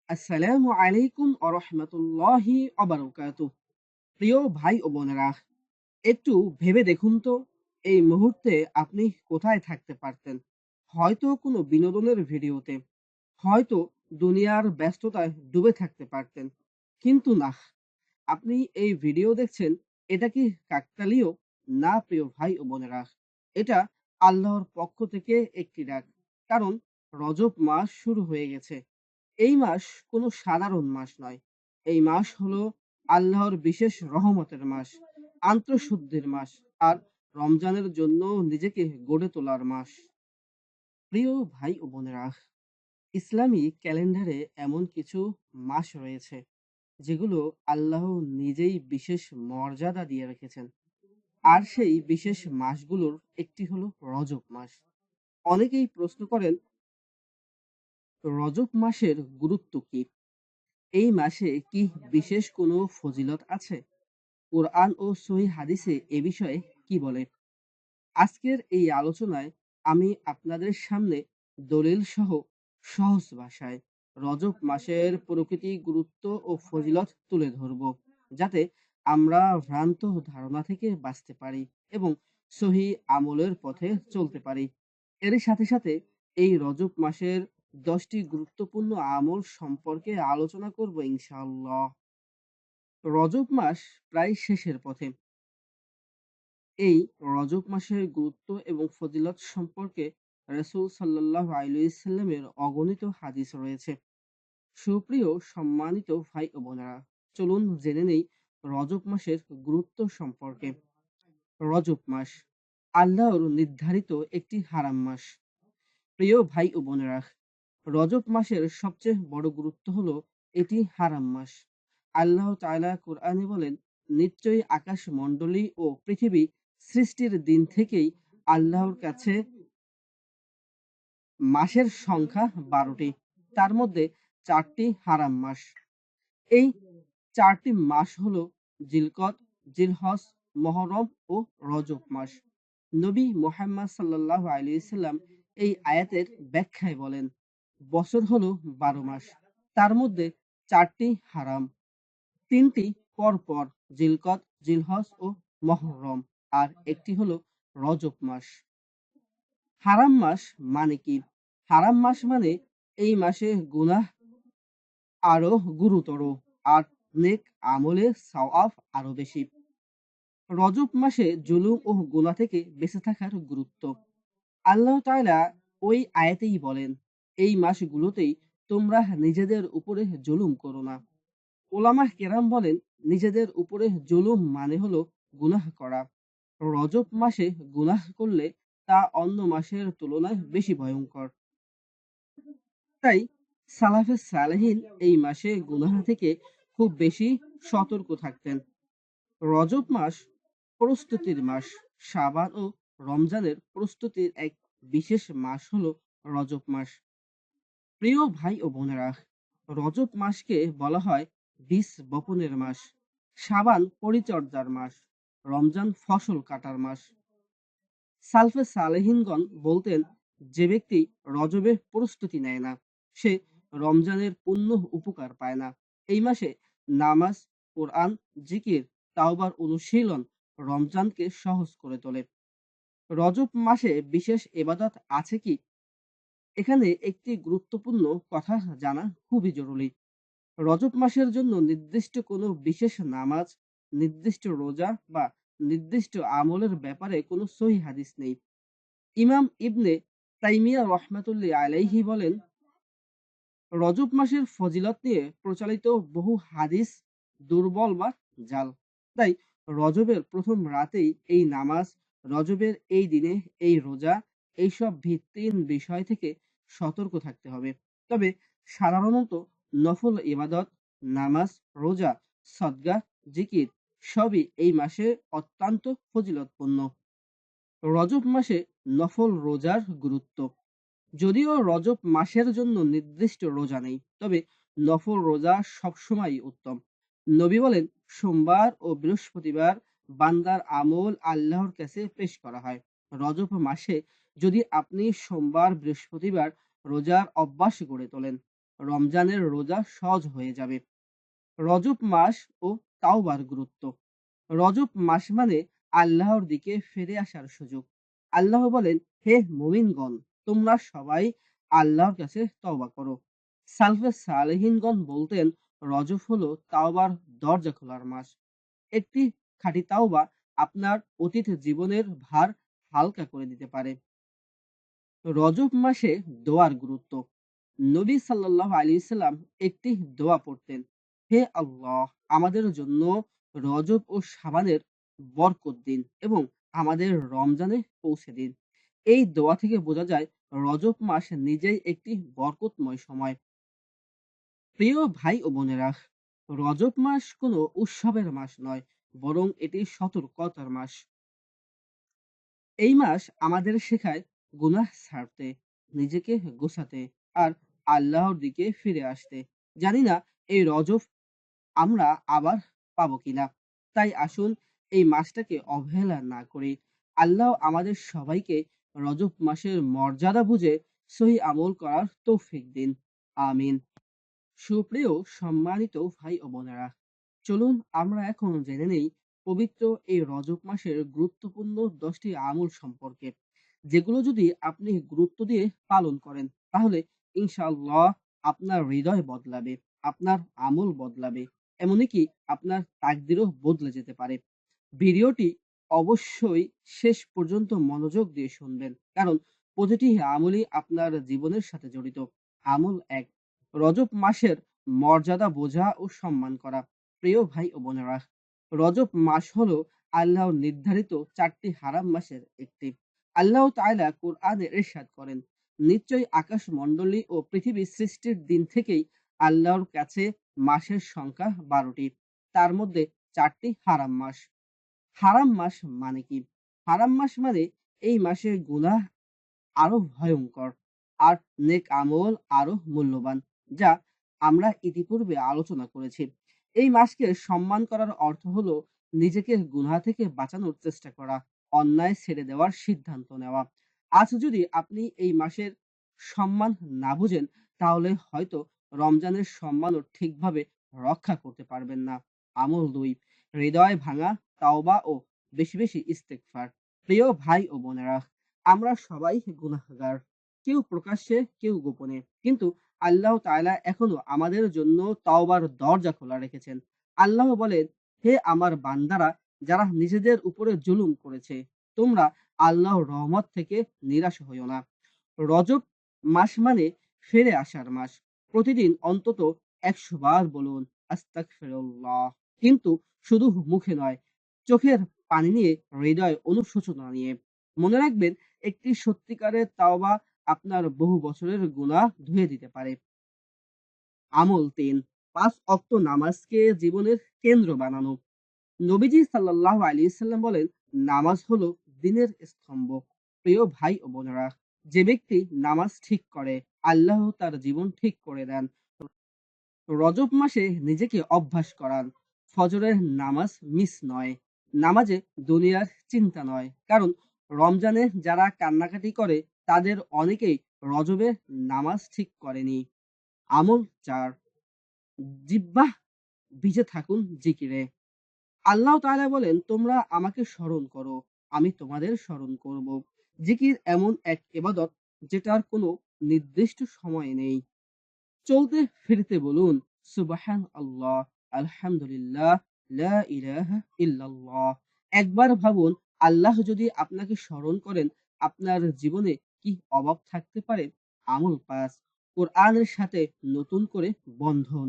আসসালামু আলাইকুম আরহামাতুল্লাহি অবারকাতুহ। প্রিয় ভাই ও বোনেরা, একটু ভেবে দেখুন তো, এই মুহূর্তে আপনি কোথায় থাকতে পারতেন? হয়তো কোনো বিনোদনের ভিডিওতে, হয়তো দুনিয়ার ব্যস্ততায় ডুবে থাকতে পারতেন। কিন্তু না, আপনি এই ভিডিও দেখছেন, এটা কি কাকতালীয়? না প্রিয় ভাই ও বোনেরা, এটা আল্লাহর পক্ষ থেকে একটি ডাক। কারণ রজব মাস শুরু হয়ে গেছে। এই মাস কোনো সাধারণ মাস নয়। এই মাস হলো আল্লাহর বিশেষ রহমতের মাস, আন্তঃশুদ্ধির মাস আর রমজানের জন্য নিজেকে গড়ে তোলার মাস। প্রিয় ভাই ও বোনেরা, ইসলামী ক্যালেন্ডারে এমন কিছু মাস রয়েছে যেগুলো আল্লাহ নিজেই বিশেষ মর্যাদা দিয়ে রেখেছেন। আর সেই বিশেষ মাসগুলোর একটি হলো রজব মাস। অনেকেই প্রশ্ন করেন, রজব মাসের গুরুত্ব কি? এই মাসে কি বিশেষ কোনো ফজিলত আছে? কোরআন ও সহিহ হাদিসে এ বিষয়ে কি বলে? আজকের এই আলোচনায় আমি আপনাদের সামনে দলিল সহ সহজ ভাষায় রজব মাসের প্রকৃতি, গুরুত্ব ও ফজিলত তুলে ধরব, যাতে আমরা ভ্রান্ত ধারণা থেকে বাঁচতে পারি এবং সহি আমলের পথে চলতে পারি। এর সাথে সাথে এই রজব মাসের 10টি গুরুত্বপূর্ণ আমল সম্পর্কে আলোচনা করব ইনশাআল্লাহ। রজব মাস প্রায় শেষের পথে। এই রজব মাসের গুরুত্ব এবং ফজিলত সম্পর্কে রাসূল সাল্লাল্লাহু আলাইহি ওয়াসাল্লামের অগণিত হাদিস রয়েছে। সুপ্রিয় সম্মানিত ভাই ও বোনেরা, চলুন জেনে নেই রজব মাসের গুরুত্ব সম্পর্কে। রজব মাস আল্লাহর নির্ধারিত একটি হারাম মাস। প্রিয় ভাই ও বোনেরা, রজব মাসের সবচেয়ে বড় গুরুত্ব হলো এটি হারাম মাস। আল্লাহ তাআলা কোরআনে বলেন, নিশ্চয়ই আকাশমণ্ডলী ও পৃথিবী সৃষ্টির দিন থেকেই আল্লাহর কাছে মাসের সংখ্যা 12টি। তার মধ্যে 4টি হারাম মাস। এই 4টি মাস হলো জিলকদ, জিলহজ, মুহররম ও রজব মাস। নবী মুহাম্মদ সাল্লাল্লাহু আলাইহি সাল্লাম এই আয়াতের ব্যাখ্যায় বলেন, বছর হলো 12 মাস, তার মধ্যে 4টি হারাম, 3টি পরপর, জিলকদ, জিলহজ ও মুহররম, আর একটি হলো রজব মাস। হারাম মাস মানে কি? হারাম মাস মানে এই মাসে গুনাহ আরো গুরুতর আর নেক আমলে সওয়াব আরো বেশি। রজব মাসে জুলুম ও গুনাহ থেকে বেঁচে থাকার গুরুত্ব। আল্লাহ তাআলা ওই আয়াতেই বলেন, এই মাসগুলোতেই তোমরা নিজেদের উপরে জুলুম করো না। উলামা কেরাম বলেন, নিজেদের উপরে জুলুম মানে হলো গুনাহ করা। রজব মাসে গুনাহ করলে তা অন্য মাসের তুলনায় বেশি ভয়ঙ্কর। তাই সালাফে সালেহিন এই মাসে গুনাহ থেকে খুব বেশি সতর্ক থাকতেন। রজব মাস প্রস্তুতির মাস। শাবান ও রমজানের প্রস্তুতির এক বিশেষ মাস হলো রজব মাস। প্রিয় ভাই ও বোনেরা, রজব মাসকে বলা হয় বীজ বপনের মাস, শাবান পরিচর্যার মাস, রমজান ফসল কাটার মাস। সালফে সালেহিনগণ বলতেন, যে ব্যক্তি রজবে প্রস্তুতি নেয় না, সে রমজানের পূর্ণ উপকার পায় না। এই মাসে নামাজ, কোরআন, জিকির, তাওবার অনুশীলন রমজানকে সহজ করে তোলে। রজব মাসে বিশেষ ইবাদত আছে কি? এখানে একটি গুরুত্বপূর্ণ কথা জানা খুবই জরুরি। রজব মাসের জন্য নির্দিষ্ট কোনো বিশেষ নামাজ, নির্দিষ্ট রোজা বা নির্দিষ্ট আমলের ব্যাপারে কোনো সহিহ হাদিস নেই। ইমাম ইবনে তাইমিয়া রহমাতুল্লাহি আলাইহি বলেন, রজব মাসের ফজিলত নিয়ে প্রচলিত বহু হাদিস দুর্বল বা জাল। তাই রজবের প্রথম রাতেই এই নামাজ, রজবের এই দিনে এই রোজা, এইসব ভিত্তিহীন বিষয় থেকে সতর্ক থাকতে হবে। তবে সাধারণত নফল ইবাদত, নামাজ, রোজা, সদকা, জিকির সবই এই মাসে অত্যন্ত ফজিলতপূর্ণ। রজব মাসে নফল রোজার গুরুত্ব। যদিও রজব মাসের জন্য নির্দিষ্ট রোজা নেই, তবে নফল রোজা সবসময়ই উত্তম। নবী বলেন, সোমবার ও বৃহস্পতিবার বান্দার আমল আল্লাহর কাছে পেশ করা হয়। রজব মাসে যদি আপনি সোমবার, বৃহস্পতিবার রোজার অভ্যাস গড়ে তোলেন, রমজানের রোজা সহজ হয়ে যাবে। রজব মাস ও তাওবার গুরুত্ব। রজব মাস মানে আল্লাহর দিকে ফিরে আসার সুযোগ। আল্লাহ বলেন, হে মুমিনগণ, তোমরা সবাই আল্লাহর কাছে তওবা করো। সালফে সালেহিনগণ বলতেন, রজব হলো তাওবার দরজা খোলার মাস। একটি খাঁটি তাওবা আপনার অতীত জীবনের ভার হালকা করে দিতে পারে। রজব মাসে দোয়ার গুরুত্ব। নবী সাল্লাল্লাহু আলাইহি সাল্লাম একটি দোয়া পড়তেন, হে আল্লাহ, আমাদের জন্য রজব ও শাবানের বরকত দিন এবং আমাদের রমজানে পৌঁছে দিন। এই দোয়া থেকে বোঝা যায় রজব মাস নিজেই একটি বরকতময় সময়। প্রিয় ভাই ও বোনেরা, রজব মাস কোনো উৎসবের মাস নয়, বরং এটি সতর্কতার মাস। এই মাস আমাদের শেখায় গুনাহ ছাড়তে, নিজেকে গোছাতে আর আল্লাহর দিকে ফিরে আসতে। জানি না এই রজব আমরা আবার পাবো কিনা। তাই আসুন এই মাসটাকে অবহেলা না করি। আল্লাহ আমাদের সবাইকে রজব মাসের মর্যাদা বুঝে সহি আমল করার তৌফিক দিন। আমিন। সুপ্রিয় সম্মানিত ভাই ও বোনেরা, চলুন আমরা এখন জেনে নেই পবিত্র এই রজব মাসের গুরুত্বপূর্ণ 10টি আমল সম্পর্কে, যেগুলো যদি আপনি গুরুত্ব দিয়ে পালন করেন তাহলে ইনশাআল্লাহ আপনার হৃদয় বদলাবে, আপনার আমল বদলাবে, এমনকি আপনার তাকদিরও বদলে যেতে পারে। ভিডিওটি অবশ্যই শেষ পর্যন্ত মনোযোগ দিয়ে শুনবেন, কারণ প্রতিটি আমলই আপনার জীবনের সাথে জড়িত। আমল 1, রজব মাসের মর্যাদা বোঝা ও সম্মান করা। প্রিয় ভাই ও বোনেরা, রজব মাস হলো আল্লাহর নির্ধারিত 4টি হারাম মাসের একটি। আল্লাহ তাআলা কোরআনে ইরশাদ করেন, নিশ্চয়ই আকাশমণ্ডলী ও পৃথিবী সৃষ্টির দিন থেকেই আল্লাহর কাছে মাসের সংখ্যা 12টি, তার মধ্যে 4টি হারাম মাস। হারাম মাস মানে কি? হারাম মাস মানে এই মাসের গুনাহ আরো ভয়ঙ্কর আর নেক আমল আরো মূল্যবান, যা আমরা ইতিপূর্বে আলোচনা করেছি। এই মাসকে সম্মান করার অর্থ হলো নিজেকে গুনাহ থেকে বাঁচানোর চেষ্টা করা, অন্যায় ছেড়ে দেওয়ার সিদ্ধান্ত নেওয়া। আজ যদি আপনি এই মাসের সম্মান না বুঝেন, তাহলে হয়তো রমজানের সম্মানও ঠিকভাবে রক্ষা করতে পারবেন না। আমল 2, হৃদয় ভাঙা তাওবা ও বেশি বেশি ইস্তেগফার। প্রিয় ভাই ও বোনেরা, আমরা সবাই গুনাহগার, কেউ প্রকাশ্যে কেউ গোপনে, কিন্তু আল্লাহ তাআলা এখনো আমাদের জন্য তওবার দরজা খোলা রেখেছেন। আল্লাহ বলেন, হে আমার বান্দারা, যারা নিজেদের উপরে জুলুম করেছে, তোমরা আল্লাহর রহমত থেকে নিরাশ হইও না। রজব মাস মানে ফিরে আসার মাস। প্রতিদিন অন্তত 100 বার বলুন আস্তাগফিরুল্লাহ, কিন্তু শুধু মুখে নয়, চোখের পানি নিয়ে, হৃদয় অনুশোচনা নিয়ে। মনে রাখবেন, একটি সত্যিকারের তাওবা আপনার বহু বছরের গুনাহ ধুয়ে দিতে পারে। আমল 3, 5 ওয়াক্ত নামাজকে জীবনের কেন্দ্র বানানো। নবীজি সাল্লাল্লাহু আলাইহি সাল্লাম বলেন, নামাজ হলো দ্বীনের স্তম্ভ। প্রিয় ভাই ও বোনেরা, যে ব্যক্তি নামাজ ঠিক করে, আল্লাহ তার জীবন ঠিক করে দেন। রজব মাসে নিজেকে অভ্যাস করান। ফজরের নামাজ মিস নয়। নামাজে দুনিয়ার চিন্তা নয়। কারণ রমজানে যারা কান্নাকাটি করে তাদের অনেকেই রজবে নামাজ ঠিক করেনি। আমল 4, জিহ্বা ভিজে থাকুন জিকিরে। আল্লাহ তাআলা বলেন, তোমরা আমাকে স্মরণ করো, আমি তোমাদের স্মরণ করব। জিকির এমন এক ইবাদত যেটার কোনো নির্দিষ্ট সময় নেই। চলতে ফিরতে বলুন সুবহানাল্লাহ, আলহামদুলিল্লাহ, লা ইলাহা ইল্লাল্লাহ। একবার ভাবুন, আল্লাহ যদি আপনাকে স্মরণ করেন, আপনার জীবনে কি অভাব থাকতে পারে? আমল 5, কোরআনের সাথে নতুন করে বন্ধন।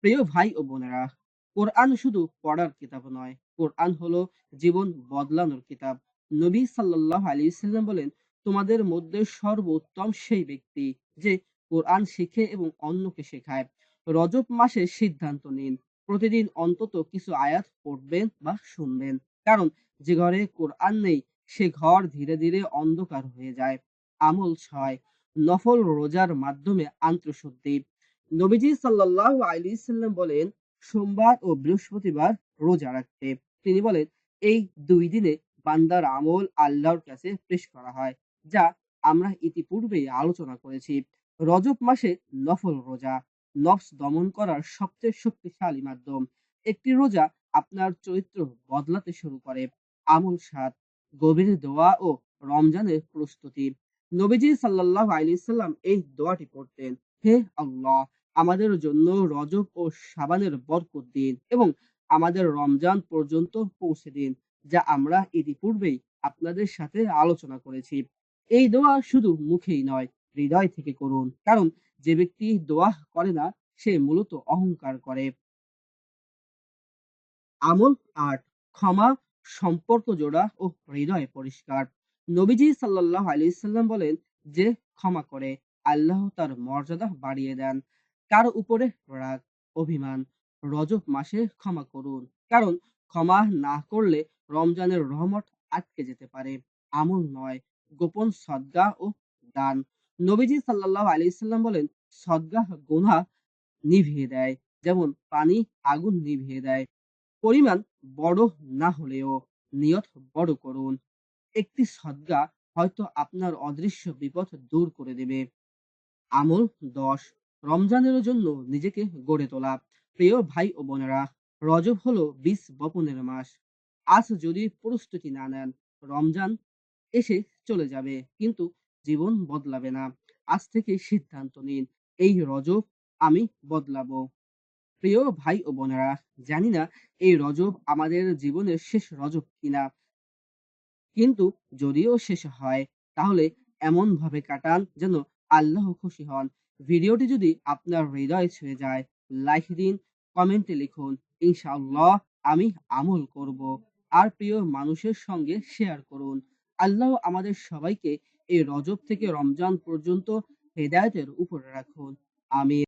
প্রিয় ভাই ও বোনেরা, কোরআন শুধু পড়ার কিতাব নয়, কোরআন হলো জীবন বদলানোর কিতাব। নবী সাল্লাল্লাহু আলাইহি সাল্লাম বলেন, তোমাদের মধ্যে সর্বোত্তম সেই ব্যক্তি যে কোরআন শিখে এবং অন্যকে শেখায়। রজব মাসে সিদ্ধান্ত নিন, প্রতিদিন অন্তত কিছু আয়াত পড়বেন বা শুনবেন। কারণ যে ঘরে কোরআন নেই, সে ঘর ধীরে ধীরে অন্ধকার হয়ে যায়। আমল 6, নফল রোজার মাধ্যমে আন্তঃশুদ্ধি। নবীজি সাল্লাল্লাহু আলাইহি সাল্লাম বলেন, সোমবার ও বৃহস্পতিবার রোজা রাখতে। তিনি বলেন, এই 2 দিনে বান্দার আমল আল্লাহর কাছে পেশ করা হয়, যা আমরা ইতিপূর্বেই আলোচনা করেছি। রজব মাসে নফল রোজা। নফস দমন করার সবচেয়ে শক্তিশালী মাধ্যম। একটি রোজা আপনার চরিত্র বদলাতে শুরু করে। আমল ৭, গভীর দোয়া ও রমজানের প্রস্তুতি। নবীজি সাল্লাল্লাহু আলাইহি ওয়াসাল্লাম এই দোয়াটি পড়তেন: হে আল্লাহ, আমাদের জন্য রজব ও শাবানের বরকত দিন এবং আমাদের রমজান পর্যন্ত পৌঁছে দিন, যা আমরা ইতিপূর্বেই আপনাদের সাথে আলোচনা করেছি। এই দোয়া শুধু মুখেই নয়, হৃদয় থেকে করুন। কারণ যে ব্যক্তি দোয়া করে না, সে মূলত অহংকার করে। আমল ৮, ক্ষমা, সম্পর্ক জোড়া ও হৃদয় পরিষ্কার। নবীজি সাল্লাল্লাহু আলাইহি সাল্লাম বলেন, যে ক্ষমা করে আল্লাহ তার মর্যাদা বাড়িয়ে দেন। কারো উপরে রাগ, অভিমান, রজব মাসে ক্ষমা করুন। কারণ ক্ষমা না করলে রমজানের রহমত আটকে যেতে পারে। আমল ৯, গোপন সদকা ও দান। নবীজি সাল্লাল্লাহু আলাইহি সাল্লাম বলেন, সদকা গুনাহ নিভিয়ে দেয়, যেমন পানি আগুন নিভিয়ে দেয়। পরিমাণ বড় না হলেও নিয়ত বড় করুন। একটি সদকা হয়তো আপনার অদৃশ্য বিপদ দূর করে দেবে। আমল ১০, রমজানের জন্য নিজেকে গড়ে তোলা। প্রিয় ভাই ও বোনেরা, রজব হলো বীজ বপনের মাস। আজ যদি প্রস্তুতি না নেন, রমজান এসে চলে যাবে, কিন্তু জীবন বদলাবে না। আজ থেকে সিদ্ধান্ত নিন, এই রজব আমি বদলাবো। প্রিয় ভাই ও বোনেরা, জানি না এই রজব আমাদের জীবনের শেষ রজব কিনা, কিন্তু যদিও শেষ হয়, তাহলে এমনভাবে কাটান যেন আল্লাহ খুশি হন। ভিডিওটি যদি আপনার হৃদয় ছুঁয়ে যায়, লাইক দিন, কমেন্টে লিখুন, ইনশাআল্লাহ আমি আমল করব। আর প্রিয় মানুষের সঙ্গে শেয়ার করুন। আল্লাহ আমাদের সবাইকে এই রজব থেকে রমজান পর্যন্ত হেদায়েতের উপরে রাখুন। আমিন।